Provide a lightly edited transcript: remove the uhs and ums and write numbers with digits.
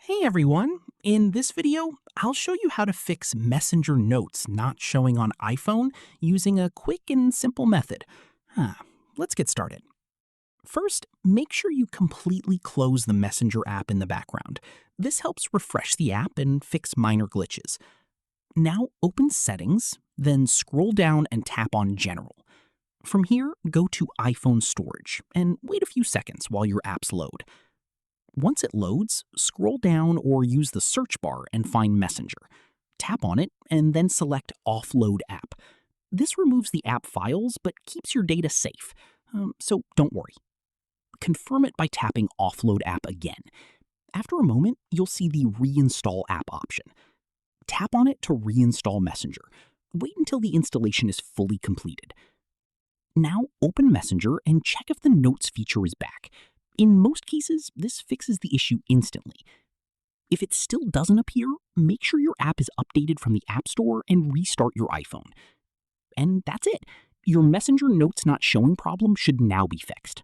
Hey everyone! In this video, I'll show you how to fix Messenger notes not showing on iPhone using a quick and simple method. Huh, let's get started. First, make sure you completely close the Messenger app in the background. This helps refresh the app and fix minor glitches. Now open Settings, then scroll down and tap on General. From here, go to iPhone Storage and wait a few seconds while your apps load. Once it loads, scroll down or use the search bar and find Messenger. Tap on it and then select Offload App. This removes the app files but keeps your data safe, so don't worry. Confirm it by tapping Offload App again. After a moment, you'll see the Reinstall App option. Tap on it to reinstall Messenger. Wait until the installation is fully completed. Now open Messenger and check if the Notes feature is back. In most cases, this fixes the issue instantly. If it still doesn't appear, make sure your app is updated from the App Store and restart your iPhone. And that's it. Your Messenger Notes not showing problem should now be fixed.